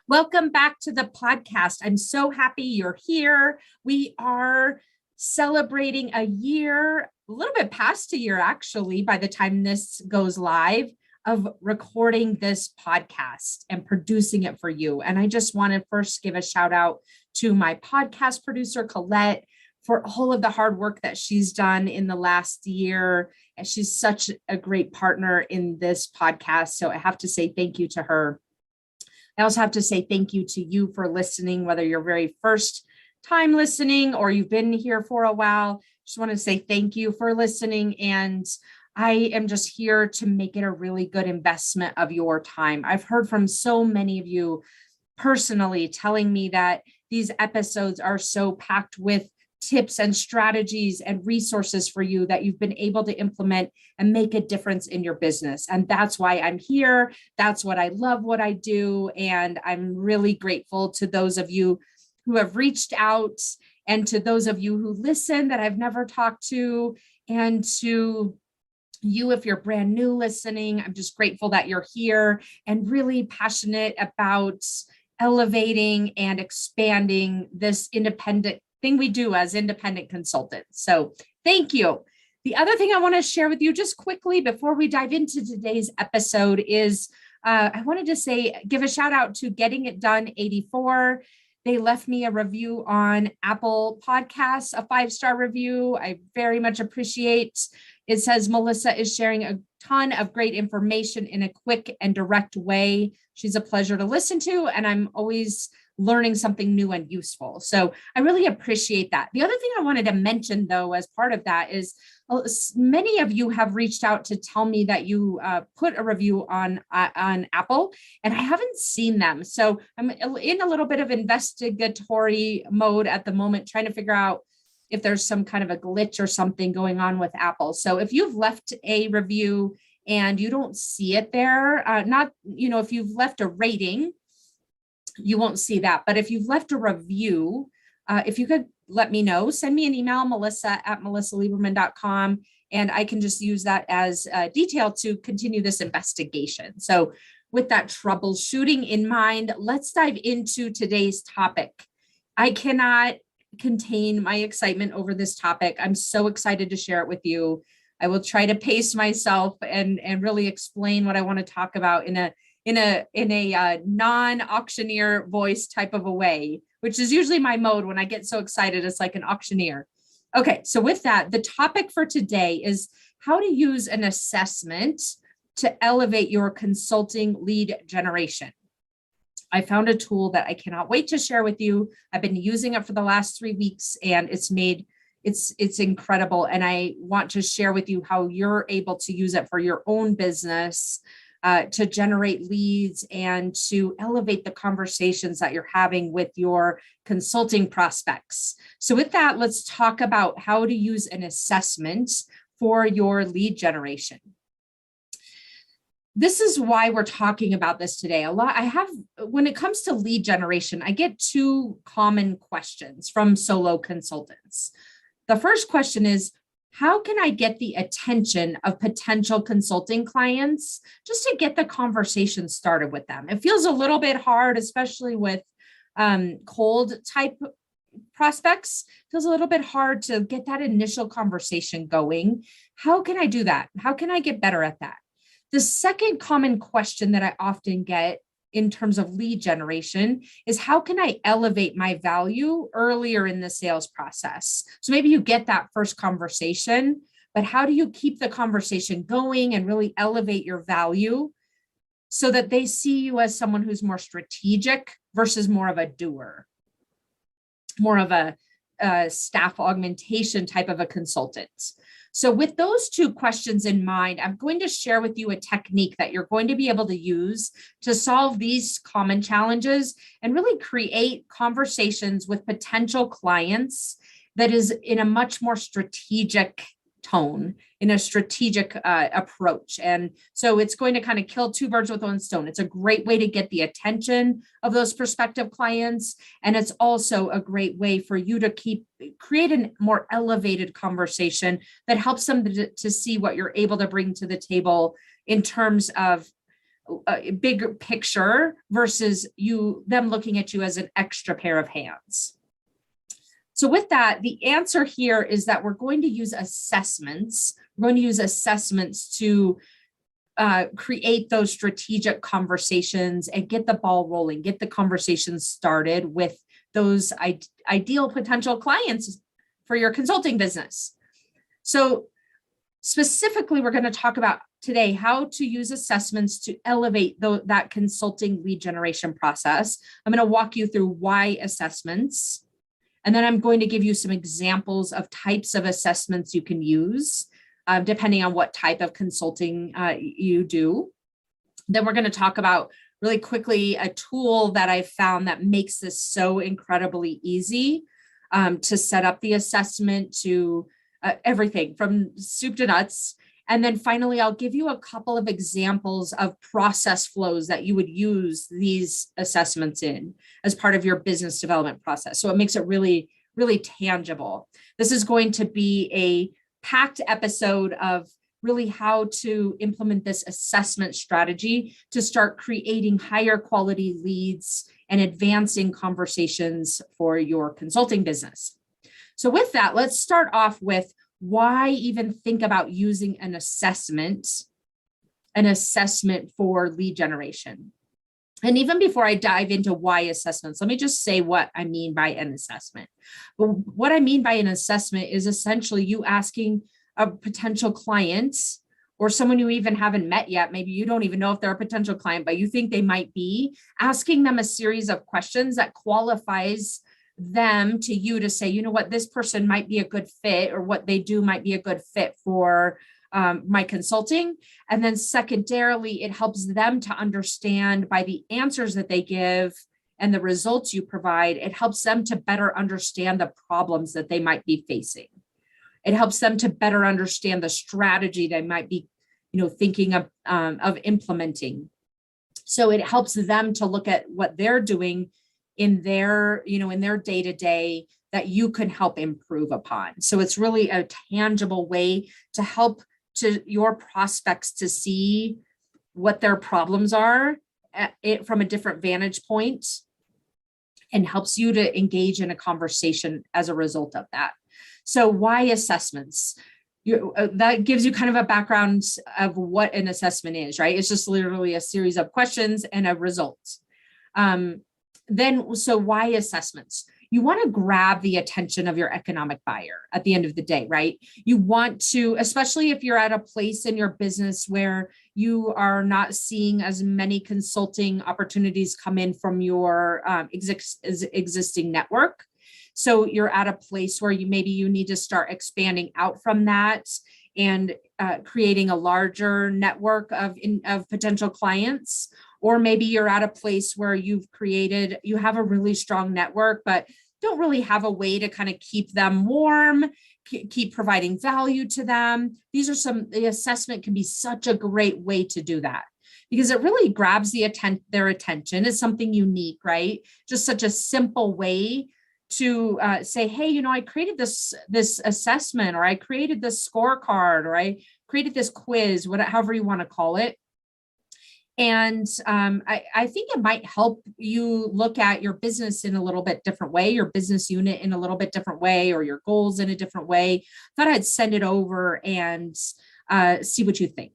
Welcome back to the podcast. I'm so happy you're here. We are celebrating a year, a little bit past a year, actually, by the time this goes live, of recording this podcast and producing it for you. And I just want to first give a shout out to my podcast producer, Colette, for all of the hard work that she's done in the last year. And she's such a great partner in this podcast. So I have to say thank you to her. I also have to say thank you to you for listening, whether you're very first time listening or you've been here for a while. Just want to say thank you for listening. And I am just here to make it a really good investment of your time. I've heard from so many of you personally telling me that these episodes are so packed with tips and strategies and resources for you that you've been able to implement and make a difference in your business. And that's why I'm here. That's what I love what I do. And I'm really grateful to those of you who have reached out and to those of you who listen that I've never talked to, and to you, if you're brand new listening. I'm just grateful that you're here and really passionate about elevating and expanding this independent thing we do as independent consultants. So thank you. The other thing I want to share with you just quickly before we dive into today's episode is I wanted to give a shout out to Getting It Done 84. They left me a review on Apple Podcasts, a 5-star review. I very much appreciate. It says, Melissa is sharing a ton of great information in a quick and direct way. She's a pleasure to listen to, and I'm always learning something new and useful. So I really appreciate that. The other thing I wanted to mention, though, as part of that is many of you have reached out to tell me that you put a review on Apple, and I haven't seen them. So I'm in a little bit of investigatory mode at the moment, trying to figure out if there's some kind of a glitch or something going on with Apple. So if you've left a review and you don't see it there, if you've left a rating, you won't see that. But if you've left a review, if you could let me know, send me an email, melissa@melissalieberman.com, and I can just use that as detail to continue this investigation. So with that troubleshooting in mind, let's dive into today's topic. I cannot contain my excitement over this topic. I'm so excited to share it with you. I will try to pace myself and really explain what I want to talk about in a non-auctioneer voice type of a way, which is usually my mode when I get so excited. It's like an auctioneer. Okay, so with that, the topic for today is how to use an assessment to elevate your consulting lead generation. I found a tool that I cannot wait to share with you. I've been using it for the last 3 weeks, and it's incredible. And I want to share with you how you're able to use it for your own business, to generate leads and to elevate the conversations that you're having with your consulting prospects. So with that, let's talk about how to use an assessment for your lead generation. This is why we're talking about this today. When it comes to lead generation, I get 2 common questions from solo consultants. The first question is, how can I get the attention of potential consulting clients just to get the conversation started with them? It feels a little bit hard, especially with cold type prospects. It feels a little bit hard to get that initial conversation going. How can I do that? How can I get better at that? The second common question that I often get in terms of lead generation is, how can I elevate my value earlier in the sales process? So maybe you get that first conversation, but how do you keep the conversation going and really elevate your value so that they see you as someone who's more strategic versus more of a doer, more of a staff augmentation type of a consultant? So with those 2 questions in mind, I'm going to share with you a technique that you're going to be able to use to solve these common challenges and really create conversations with potential clients that is in a much more strategic tone, in a strategic approach. And so it's going to kind of kill 2 birds with 1 stone. It's a great way to get the attention of those prospective clients. And it's also a great way for you to create a more elevated conversation that helps them to see what you're able to bring to the table in terms of a bigger picture versus them looking at you as an extra pair of hands. So with that, the answer here is that we're going to use assessments. We're going to use assessments to create those strategic conversations and get the ball rolling, get the conversations started with those ideal potential clients for your consulting business. So specifically, we're going to talk about today how to use assessments to elevate that consulting lead generation process. I'm going to walk you through why assessments, and then I'm going to give you some examples of types of assessments you can use, depending on what type of consulting you do. Then we're going to talk about really quickly a tool that I found that makes this so incredibly easy to set up the assessment, to everything from soup to nuts. And then finally, I'll give you a couple of examples of process flows that you would use these assessments in as part of your business development process. So it makes it really, really tangible. This is going to be a packed episode of really how to implement this assessment strategy to start creating higher quality leads and advancing conversations for your consulting business. So with that, let's start off with why even think about using an assessment for lead generation. And even before I dive into why assessments, let me just say what I mean by an assessment. But what I mean by an assessment is essentially you asking a potential client or someone you even haven't met yet, maybe you don't even know if they're a potential client, but you think they might be, asking them a series of questions that qualifies them to you to say, you know what, this person might be a good fit, or what they do might be a good fit for my consulting. And then secondarily, it helps them to understand by the answers that they give and the results you provide, it helps them to better understand the problems that they might be facing. It helps them to better understand the strategy they might be, thinking of implementing. So it helps them to look at what they're doing in their day-to-day that you can help improve upon. So it's really a tangible way to help to your prospects to see what their problems are from a different vantage point, and helps you to engage in a conversation as a result of that. So why assessments? That gives you kind of a background of what an assessment is, right? It's just literally a series of questions and a result. So why assessments? You want to grab the attention of your economic buyer at the end of the day, right? You want to, especially if you're at a place in your business where you are not seeing as many consulting opportunities come in from your existing network. So you're at a place where maybe you need to start expanding out from that and creating a larger network of potential clients. Or maybe you're at a place where you have a really strong network, but don't really have a way to kind of keep them warm, keep providing value to them. The assessment can be such a great way to do that, because it really grabs their attention. It's something unique, right? Just such a simple way to say, hey, I created this assessment, or I created this scorecard, or I created this quiz, however you want to call it. And I think it might help you look at your business in a little bit different way, your business unit in a little bit different way, or your goals in a different way. Thought I'd send it over and see what you think.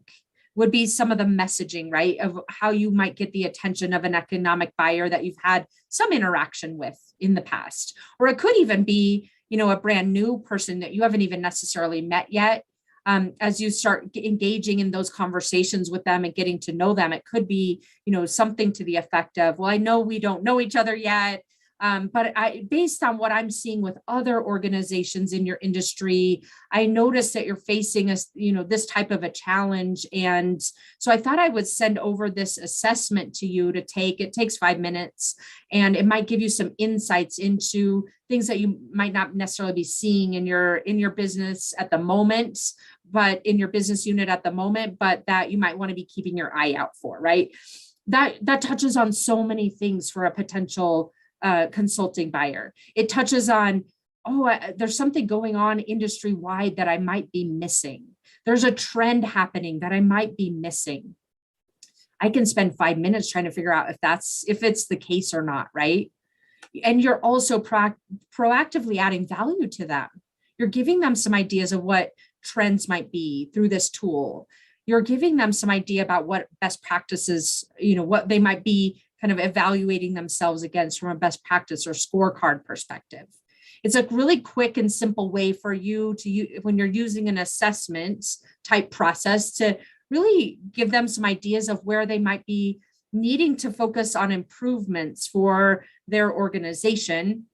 Would be some of the messaging, right, of how you might get the attention of an economic buyer that you've had some interaction with in the past. Or it could even be, a brand new person that you haven't even necessarily met yet. As you start engaging in those conversations with them and getting to know them, it could be, something to the effect of, well, I know we don't know each other yet, but based on what I'm seeing with other organizations in your industry, I noticed that you're facing this type of a challenge. And so I thought I would send over this assessment to you to take. It takes 5 minutes, and it might give you some insights into things that you might not necessarily be seeing in your business at the moment, but in your business unit at the moment, but that you might want to be keeping your eye out for, right? That touches on so many things for a potential consulting buyer. It touches on, there's something going on industry-wide that I might be missing. There's a trend happening that I might be missing. I can spend 5 minutes trying to figure out if it's the case or not, right? And you're also proactively adding value to them. You're giving them some ideas of what trends might be through this tool. You're giving them some idea about what best practices, what they might be kind of evaluating themselves against from a best practice or scorecard perspective. It's a really quick and simple way for you to use when you're using an assessment type process to really give them some ideas of where they might be needing to focus on improvements for their organization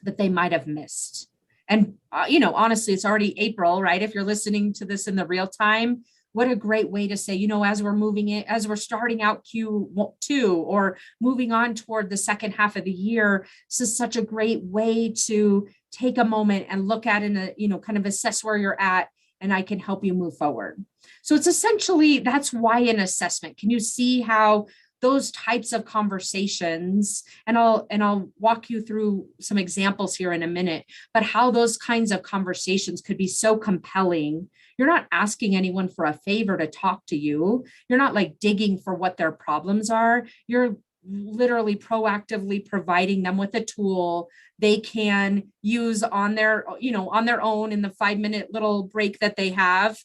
that they might have missed. And, honestly, it's already April, right? If you're listening to this in the real time, what a great way to say, as we're starting out Q2 or moving on toward the second half of the year, this is such a great way to take a moment and look at kind of assess where you're at, and I can help you move forward. So it's essentially, that's why an assessment. Can you see how those types of conversations, and I'll walk you through some examples here in a minute, but how those kinds of conversations could be so compelling. You're not asking anyone for a favor to talk to you. You're not like digging for what their problems are. You're literally proactively providing them with a tool they can use on their own in the 5-minute little break that they have,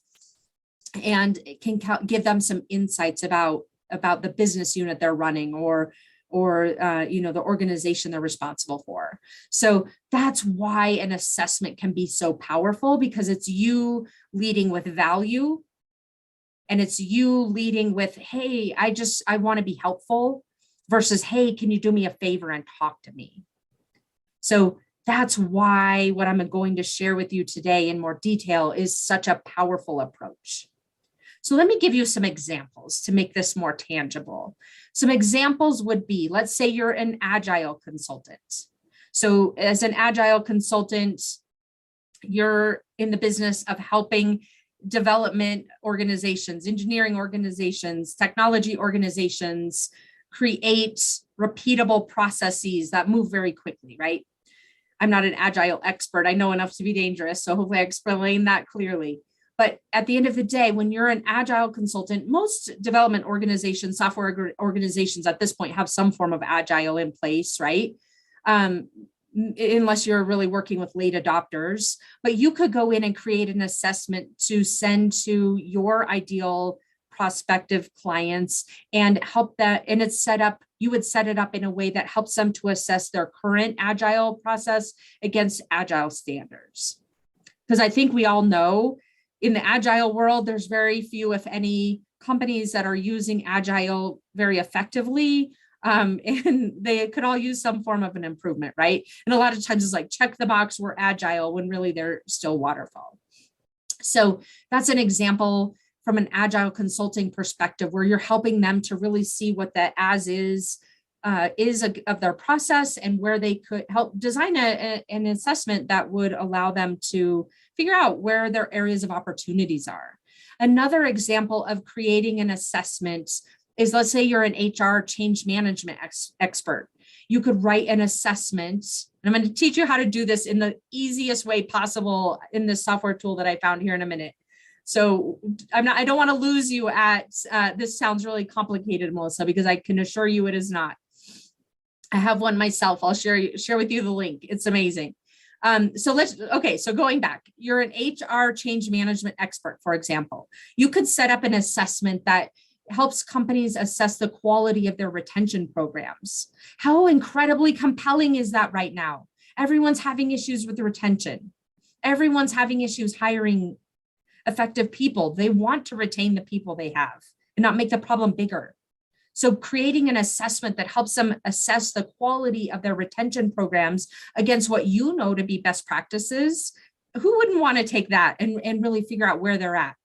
and it can give them some insights about the business unit they're running or the organization they're responsible for. So that's why an assessment can be so powerful, because it's you leading with value, and it's you leading with, hey, I want to be helpful, versus, hey, can you do me a favor and talk to me? So that's why what I'm going to share with you today in more detail is such a powerful approach. So let me give you some examples to make this more tangible. Some examples would be, let's say you're an agile consultant. So as an agile consultant, you're in the business of helping development organizations, engineering organizations, technology organizations create repeatable processes that move very quickly, right? I'm not an agile expert. I know enough to be dangerous, so hopefully I explain that clearly. But at the end of the day, when you're an agile consultant, most development organizations, software organizations at this point have some form of agile in place, right? Unless you're really working with late adopters. But you could go in and create an assessment to send to your ideal prospective clients and help that. And it's set up, you would set it up in a way that helps them to assess their current agile process against agile standards. Because I think we all know in the agile world, there's very few, if any, companies that are using agile very effectively. And they could all use some form of an improvement, right? And a lot of times it's like, check the box, we're agile, when really they're still waterfall. So that's an example from an agile consulting perspective, where you're helping them to really see what the as is of their process, and where they could help design an assessment that would allow them to figure out where their areas of opportunities are. Another example of creating an assessment is, let's say you're an HR change management expert. You could write an assessment, and I'm going to teach you how to do this in the easiest way possible in this software tool that I found here in a minute. So I don't want to lose you at, this sounds really complicated, Melissa, because I can assure you it is not. I have one myself. I'll share with you the link. It's amazing. So going back, you're an HR change management expert, for example. You could set up an assessment that helps companies assess the quality of their retention programs. How incredibly compelling is that right now? Everyone's having issues with the retention. Everyone's having issues hiring effective people. They want to retain the people they have and not make the problem bigger. So creating an assessment that helps them assess the quality of their retention programs against what you know to be best practices, who wouldn't want to take that and really figure out where they're at?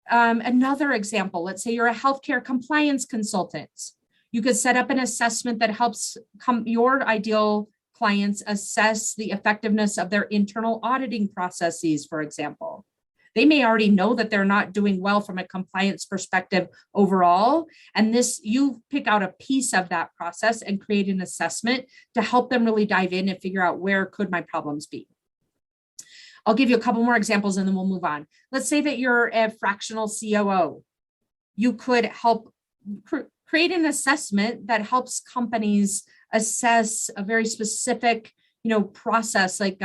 Another example, let's say you're a healthcare compliance consultant. You could set up an assessment that helps your ideal clients assess the effectiveness of their internal auditing processes, for example. They may already know that they're not doing well from a compliance perspective overall. And you pick out a piece of that process and create an assessment to help them really dive in and figure out, where could my problems be? I'll give you a couple more examples and then we'll move on. Let's say that you're a fractional COO. You could help create an assessment that helps companies assess a very specific, process, like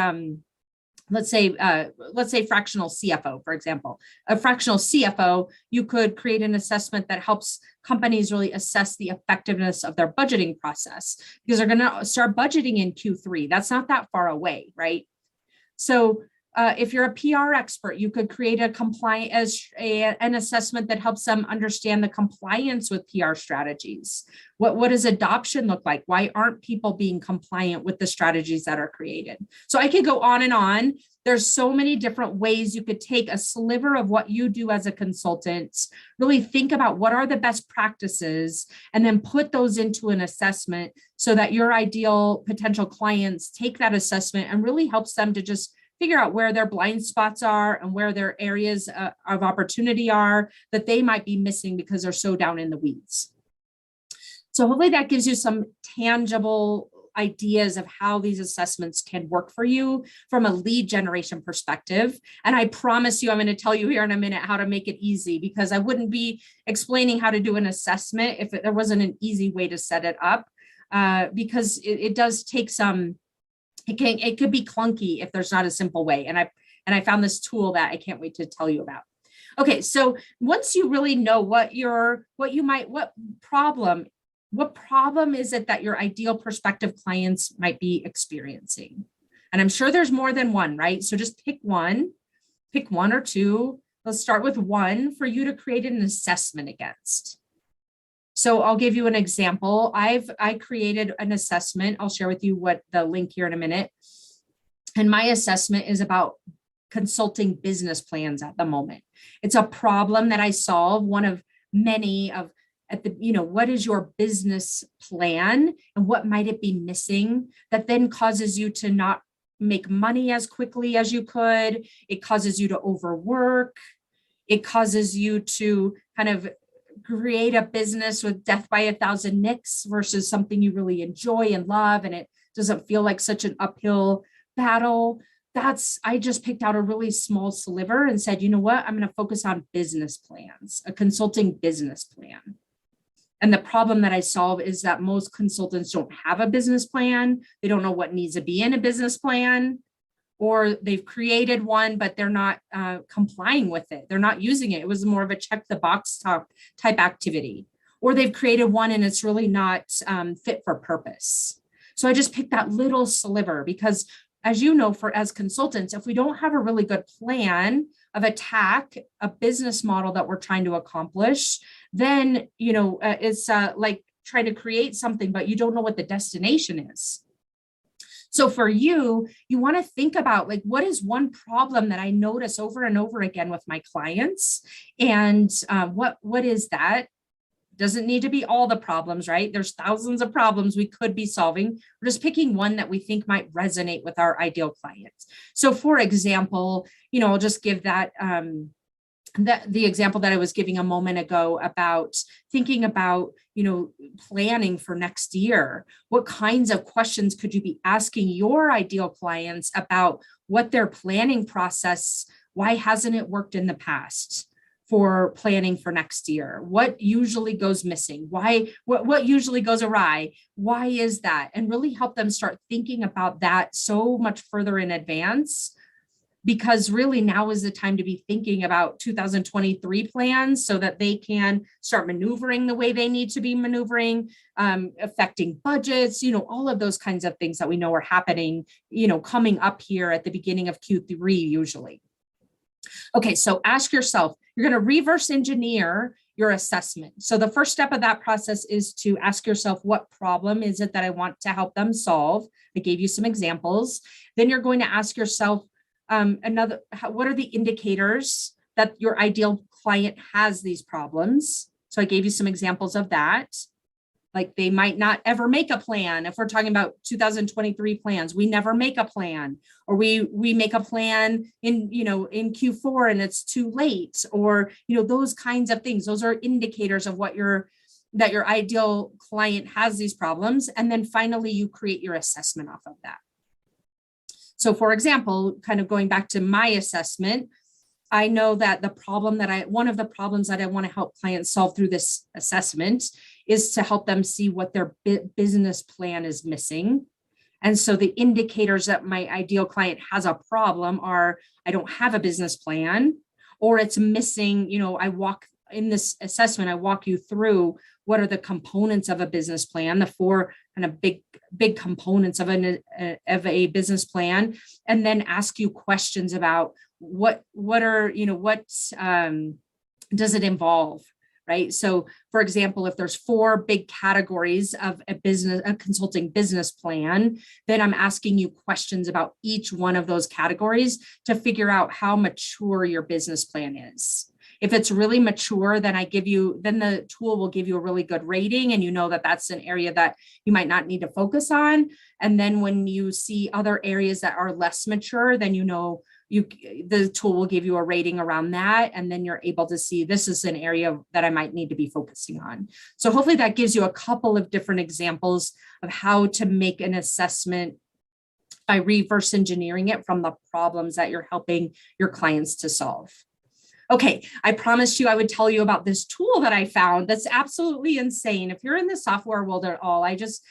let's say fractional CFO, for example. A fractional CFO, you could create an assessment that helps companies really assess the effectiveness of their budgeting process, because they're going to start budgeting in Q3. That's not that far away, right? So if you're a PR expert, you could create an assessment that helps them understand the compliance with PR strategies. What does adoption look like? Why aren't people being compliant with the strategies that are created? So I could go on and on. There's so many different ways you could take a sliver of what you do as a consultant, really think about what are the best practices, and then put those into an assessment so that your ideal potential clients take that assessment and really helps them to just figure out where their blind spots are and where their areas of opportunity are that they might be missing because they're so down in the weeds. So hopefully that gives you some tangible ideas of how these assessments can work for you from a lead generation perspective. And I promise you, I'm going to tell you here in a minute how to make it easy, because I wouldn't be explaining how to do an assessment if there wasn't an easy way to set it up, because it does take some. It could be clunky if there's not a simple way. And I found this tool that I can't wait to tell you about. Okay, so once you really know what problem is it that your ideal prospective clients might be experiencing? And I'm sure there's more than one, right? So just pick one or two. Let's start with one for you to create an assessment against. So I'll give you an example. I created an assessment. I'll share with you what the link here in a minute. And my assessment is about consulting business plans at the moment. It's a problem that I solve, one of many what is your business plan and what might it be missing that then causes you to not make money as quickly as you could. It causes you to overwork. It causes you to kind of create a business with death by 1,000 nicks versus something you really enjoy and love, and it doesn't feel like such an uphill battle. I just picked out a really small sliver and said, you know what, I'm going to focus on business plans, a consulting business plan. And the problem that I solve is that most consultants don't have a business plan. They don't know what needs to be in a business plan, or they've created one, but they're not complying with it. They're not using it. It was more of a check the box type activity, or they've created one and it's really not fit for purpose. So I just picked that little sliver because, as you know, as consultants, if we don't have a really good plan of attack, a business model that we're trying to accomplish, then, it's like trying to create something, but you don't know what the destination is. So for you want to think about, like, what is one problem that I notice over and over again with my clients? And what is that? Doesn't need to be all the problems, right? There's thousands of problems we could be solving. We're just picking one that we think might resonate with our ideal clients. So for example, I'll just give that the example that I was giving a moment ago about thinking about, planning for next year. What kinds of questions could you be asking your ideal clients about what their planning process, why hasn't it worked in the past for planning for next year? What usually goes missing? What usually goes awry? Why is that? And really help them start thinking about that so much further in advance, because really now is the time to be thinking about 2023 plans so that they can start maneuvering the way they need to be maneuvering, affecting budgets, all of those kinds of things that we know are happening, coming up here at the beginning of Q3 usually. Okay, so ask yourself, you're going to reverse engineer your assessment. So the first step of that process is to ask yourself, what problem is it that I want to help them solve? I gave you some examples. Then you're going to ask yourself, what are the indicators that your ideal client has these problems? So I gave you some examples of that. Like, they might not ever make a plan. If we're talking about 2023 plans, we never make a plan, or we make a plan in Q4 and it's too late, or, those kinds of things. Those are indicators of that your ideal client has these problems. And then finally, you create your assessment off of that. So for example, kind of going back to my assessment, I know that one of the problems that I want to help clients solve through this assessment is to help them see what their business plan is missing. And so the indicators that my ideal client has a problem are, I don't have a business plan, or it's missing, in this assessment, I walk you through what are the components of a business plan, the four kind of big components of a business plan, and then ask you questions about what does it involve, right? So for example, if there's four big categories of a consulting business plan, then I'm asking you questions about each one of those categories to figure out how mature your business plan is. If it's really mature, then the tool will give you a really good rating, and you know that that's an area that you might not need to focus on. And then when you see other areas that are less mature, then the tool will give you a rating around that. And then you're able to see, this is an area that I might need to be focusing on. So hopefully that gives you a couple of different examples of how to make an assessment by reverse engineering it from the problems that you're helping your clients to solve. Okay, I promised you I would tell you about this tool that I found that's absolutely insane. If you're in the software world at all, I just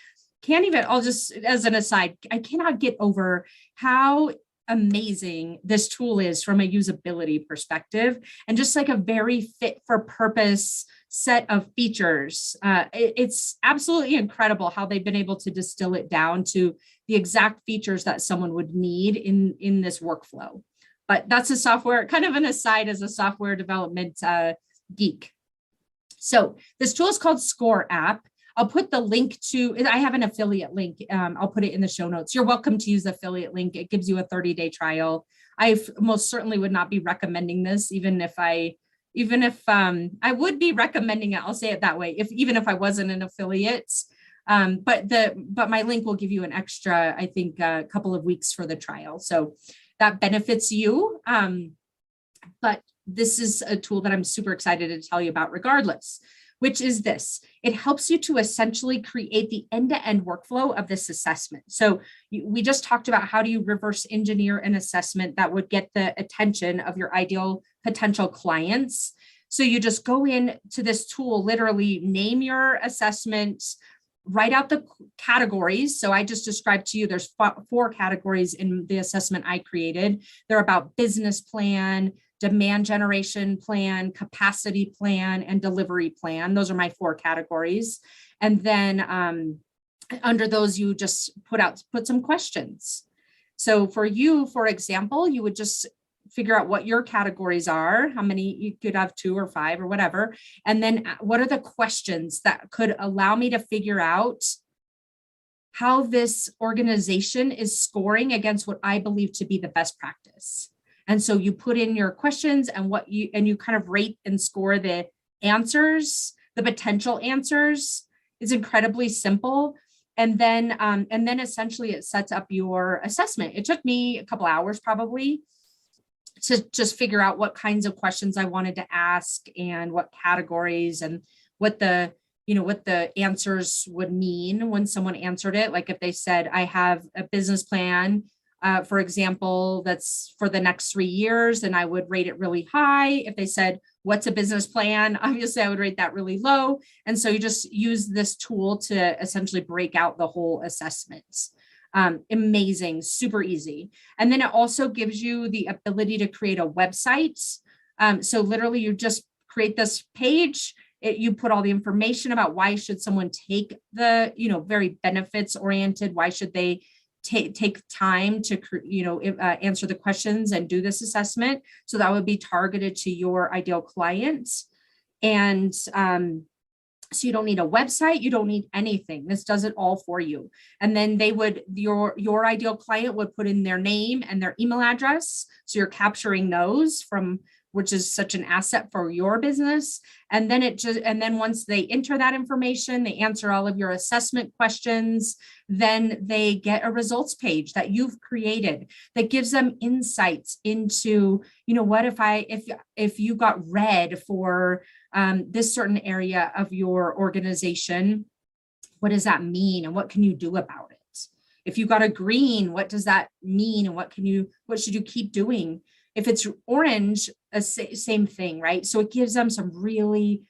can't even, as an aside, I cannot get over how amazing this tool is from a usability perspective, and just like a very fit for purpose set of features. It's absolutely incredible how they've been able to distill it down to the exact features that someone would need in this workflow. But that's a software, kind of an aside as a software development geek. So this tool is called Score App. I'll put the link to, I have an affiliate link. I'll put it in the show notes. You're welcome to use the affiliate link. It gives you a 30-day trial. I most certainly would not be recommending this, even if I would be recommending it. I'll say it that way, even if I wasn't an affiliate. But my link will give you an extra, I think, a couple of weeks for the trial. So that benefits you. But this is a tool that I'm super excited to tell you about regardless, which is this. It helps you to essentially create the end-to-end workflow of this assessment. So we just talked about how do you reverse engineer an assessment that would get the attention of your ideal potential clients. So you just go in to this tool, literally name your assessment, write out the categories. So I just described to you, there's four categories in the assessment I created. They're about business plan, demand generation plan, capacity plan, and delivery plan. Those are my four categories. And then under those, you just put some questions. So for you, for example, you would just figure out what your categories are, how many, you could have 2 or 5 or whatever. And then what are the questions that could allow me to figure out how this organization is scoring against what I believe to be the best practice. And so you put in your questions and you kind of rate and score the answers, the potential answers. It's incredibly simple. And then essentially it sets up your assessment. It took me a couple hours probably to just figure out what kinds of questions I wanted to ask and what categories and what the answers would mean when someone answered it. Like if they said, I have a business plan, for example, that's for the next 3 years, then I would rate it really high. If they said, what's a business plan? Obviously, I would rate that really low. And so you just use this tool to essentially break out the whole assessment. Amazing, super easy. And then it also gives you the ability to create a website. So literally you just create this page, you put all the information about why should someone take the, very benefits oriented, why should they take time to, answer the questions and do this assessment. So that would be targeted to your ideal clients. And, so you don't need a website, you don't need anything. This does it all for you. And then your ideal client would put in their name and their email address. So you're capturing those which is such an asset for your business. And then once they enter that information, they answer all of your assessment questions, then they get a results page that you've created that gives them insights into, what if you got red for this certain area of your organization, what does that mean? And what can you do about it? If you got a green, what does that mean? And what should you keep doing? If it's orange, same thing, right? So it gives them some really,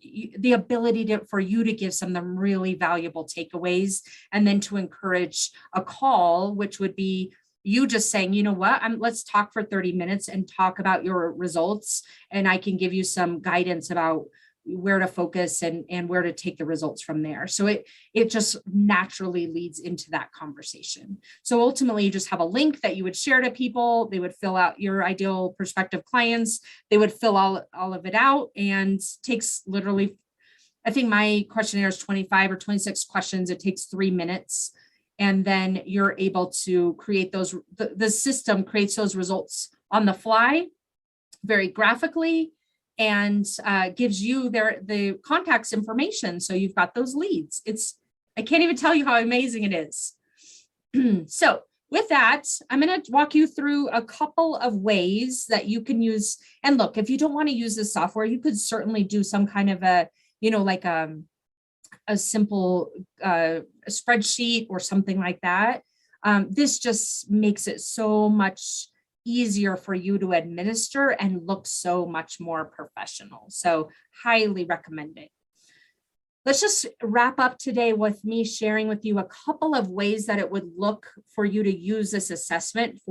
the ability for you to give some of them really valuable takeaways, and then to encourage a call, which would be you just saying, you know what, let's talk for 30 minutes and talk about your results. And I can give you some guidance about where to focus and where to take the results from there. So it just naturally leads into that conversation. So ultimately you just have a link that you would share to people. They would fill out, your ideal prospective clients. They would fill all of it out, and takes literally, I think my questionnaire is 25 or 26 questions. It takes 3 minutes. And then you're able to create those, the system creates those results on the fly, very graphically, and gives you the contacts information. So you've got those leads. I can't even tell you how amazing it is. So with that, I'm going to walk you through a couple of ways that you can use. And look, if you don't want to use this software, you could certainly do some kind of a, like a simple spreadsheet or something like that. This just makes it so much easier for you to administer and look so much more professional. So highly recommend it. Let's just wrap up today with me sharing with you a couple of ways that it would look for you to use this assessment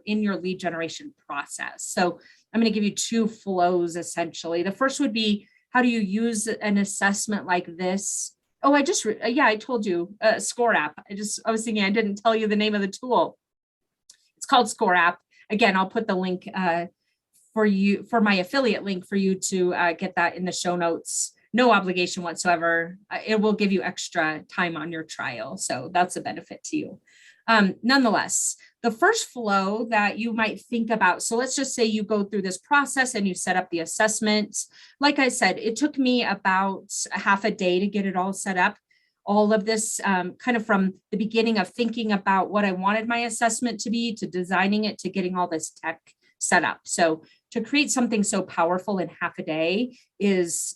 in your lead generation process. So I'm going to give you 2 flows essentially. The first would be, how do you use an assessment like this? Oh, I told you, Score App. I was thinking I didn't tell you the name of the tool. It's called Score App. Again, I'll put the link for my affiliate link for you to get that in the show notes. No obligation whatsoever. It will give you extra time on your trial. So that's a benefit to you. Nonetheless, the first flow that you might think about, so let's just say you go through this process and you set up the assessment. Like I said, it took me about a half a day to get it all set up. All of this kind of from the beginning of thinking about what I wanted my assessment to be, to designing it, to getting all this tech set up. So to create something so powerful in half a day is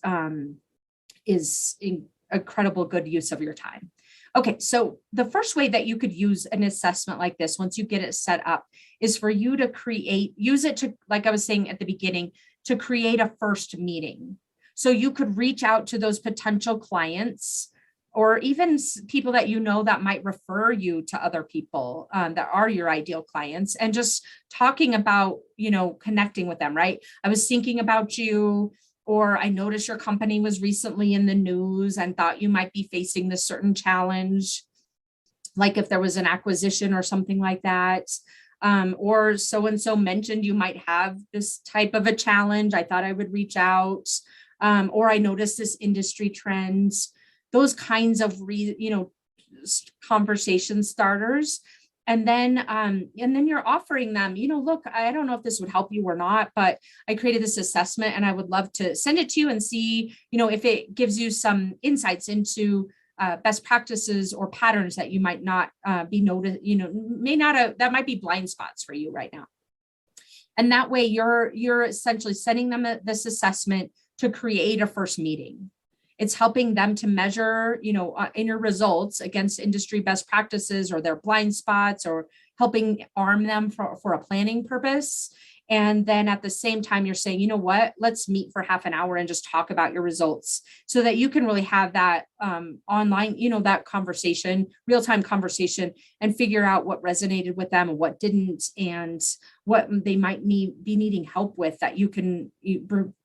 incredible good use of your time. Okay, so the first way that you could use an assessment like this, once you get it set up, is for you to use it to, like I was saying at the beginning, to create a first meeting. So you could reach out to those potential clients, or even people that you know that might refer you to other people that are your ideal clients, and just talking about, connecting with them, right? I was thinking about you, or I noticed your company was recently in the news and thought you might be facing this certain challenge, like if there was an acquisition or something like that. Or so-and-so mentioned you might have this type of a challenge. I thought I would reach out. Or I noticed this industry trends. Those kinds of conversation starters. And then you're offering them, look, I don't know if this would help you or not, but I created this assessment and I would love to send it to you and see, if it gives you some insights into best practices or patterns that you might not be noticed, that might be blind spots for you right now. And that way you're essentially sending them this assessment to create a first meeting. It's helping them to measure, in your results against industry best practices or their blind spots, or helping arm them for a planning purpose. And then at the same time, you're saying, let's meet for half an hour and just talk about your results, so that you can really have that online, that conversation, real-time conversation, and figure out what resonated with them and what didn't, and what they might be needing help with, that you can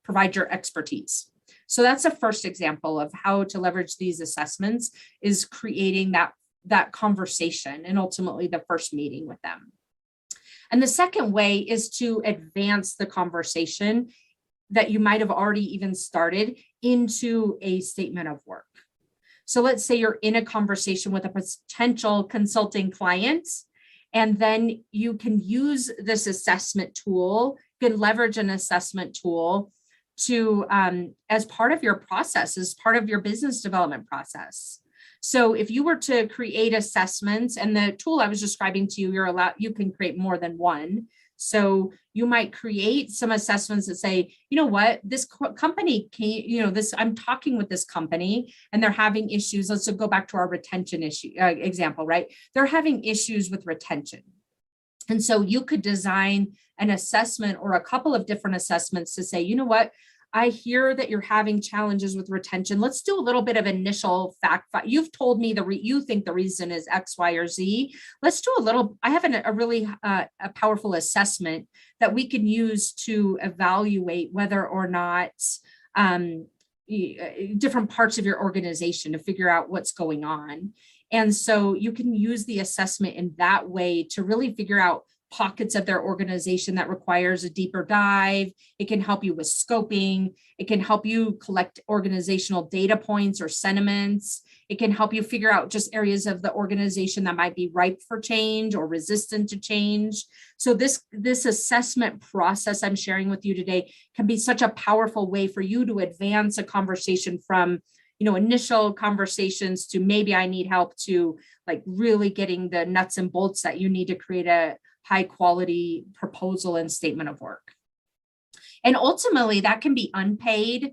provide your expertise. So that's the first example of how to leverage these assessments, is creating that conversation and ultimately the first meeting with them. And the second way is to advance the conversation that you might have already even started into a statement of work. So let's say you're in a conversation with a potential consulting client, and then you can use this assessment tool, you can leverage an assessment tool to as part of your process, as part of your business development process. So if you were to create assessments, and the tool I was describing to you, you can create more than one. So you might create some assessments that say, this company I'm talking with this company and they're having issues. Let's go back to our retention issue example, right? They're having issues with retention. And so you could design an assessment or a couple of different assessments to say, you know what, I hear that you're having challenges with retention. Let's do a little bit of initial fact. You've told me you think the reason is X, Y, or Z. Let's do a little. I have a really a powerful assessment that we can use to evaluate whether or not different parts of your organization to figure out what's going on. And so you can use the assessment in that way to really figure out pockets of their organization that requires a deeper dive. It can help you with scoping. It can help you collect organizational data points or sentiments. It can help you figure out just areas of the organization that might be ripe for change or resistant to change. So this assessment process I'm sharing with you today can be such a powerful way for you to advance a conversation from initial conversations to maybe I need help to like really getting the nuts and bolts that you need to create a high quality proposal and statement of work. And ultimately that can be unpaid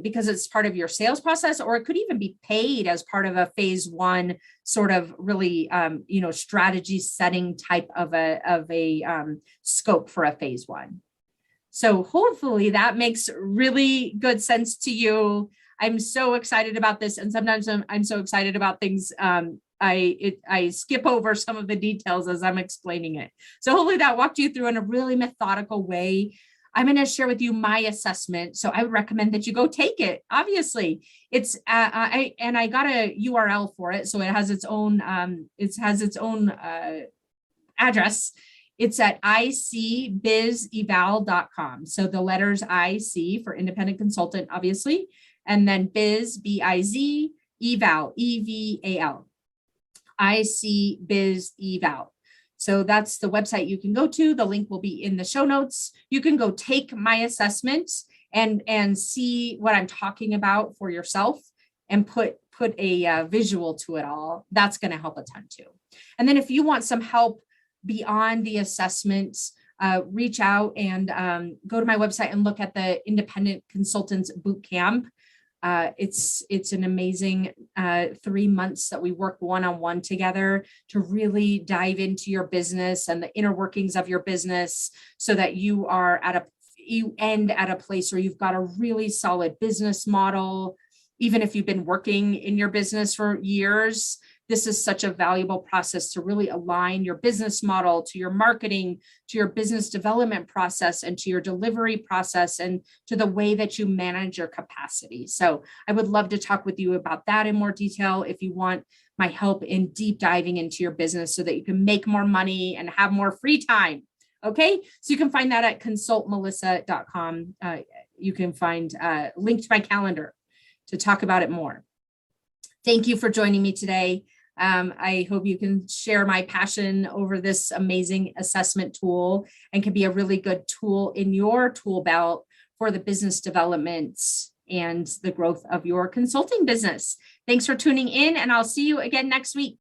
because it's part of your sales process, or it could even be paid as part of a phase one sort of really, strategy setting type of a scope for a phase one. So hopefully that makes really good sense to you. I'm so excited about this. And sometimes I'm so excited about things. I skip over some of the details as I'm explaining it. So hopefully that walked you through in a really methodical way. I'm going to share with you my assessment. So I would recommend that you go take it. Obviously, it's I got a URL for it, so it has its own address. It's at icbizeval.com. So the letters IC for independent consultant, obviously, and then biz, B-I-Z, eval, E-V-A-L. icbizeval. So that's the website you can go to. The link will be in the show notes. You can go take my assessment and see what I'm talking about for yourself and put a visual to it all. That's going to help a ton too. And then if you want some help beyond the assessments, reach out and go to my website and look at the Independent Consultants Bootcamp. It's an amazing 3 months that we work one-on-one together to really dive into your business and the inner workings of your business so that you end at a place where you've got a really solid business model. Even if you've been working in your business for years, this is such a valuable process to really align your business model to your marketing, to your business development process, and to your delivery process, and to the way that you manage your capacity. So I would love to talk with you about that in more detail if you want my help in deep diving into your business so that you can make more money and have more free time. Okay, so you can find that at consultmelissa.com. You can find a link to my calendar to talk about it more. Thank you for joining me today. I hope you can share my passion over this amazing assessment tool and can be a really good tool in your tool belt for the business development and the growth of your consulting business. Thanks for tuning in, and I'll see you again next week.